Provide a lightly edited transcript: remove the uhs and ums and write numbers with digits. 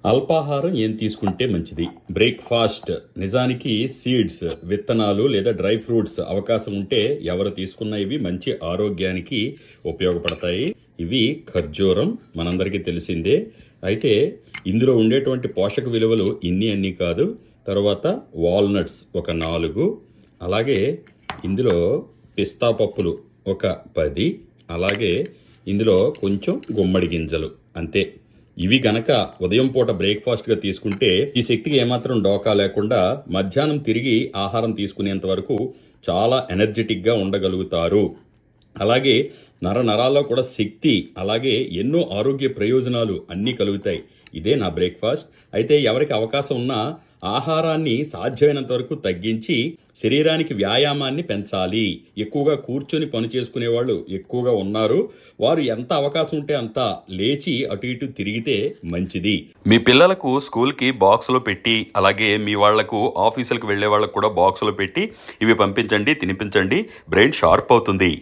అల్పాహారం ఏం తీసుకుంటే మంచిది? బ్రేక్ఫాస్ట్ నిజానికి సీడ్స్, విత్తనాలు లేదా డ్రై ఫ్రూట్స్ అవకాశం ఉంటే ఎవరు తీసుకున్న ఇవి మంచి ఆరోగ్యానికి ఉపయోగపడతాయి. ఇవి ఖర్జూరం మనందరికీ తెలిసిందే. అయితే ఇందులో ఉండేటువంటి పోషక విలువలు అన్నీ కాదు. తర్వాత వాల్నట్స్ ఒక 4, అలాగే ఇందులో పిస్తా పప్పులు ఒక 10, అలాగే ఇందులో కొంచెం గుమ్మడి గింజలు, అంతే. ఇవి గనక ఉదయం పూట బ్రేక్ఫాస్ట్గా తీసుకుంటే ఈ శక్తికి ఏమాత్రం డోకా లేకుండా మధ్యాహ్నం తిరిగి ఆహారం తీసుకునేంత వరకు చాలా ఎనర్జెటిక్గా ఉండగలుగుతారు. అలాగే నరాల్లో కూడా శక్తి, అలాగే ఎన్నో ఆరోగ్య ప్రయోజనాలు అన్నీ కలుగుతాయి. ఇదే నా బ్రేక్ఫాస్ట్. అయితే ఎవరికి అవకాశం ఉన్నా ఆహారాన్ని సాధ్యమైనంత వరకు తగ్గించి శరీరానికి వ్యాయామాన్ని పెంచాలి. ఎక్కువగా కూర్చొని పని చేసుకునే వాళ్ళు ఎక్కువగా ఉన్నారు. వారు ఎంత అవకాశం ఉంటే అంత లేచి అటు ఇటు తిరిగితే మంచిది. మీ పిల్లలకు స్కూల్కి బాక్స్లో పెట్టి, అలాగే మీ వాళ్లకు ఆఫీసులకు వెళ్ళే వాళ్ళకు కూడా బాక్స్లో పెట్టి ఇవి పంపించండి, తినిపించండి. బ్రెయిన్ షార్ప్ అవుతుంది.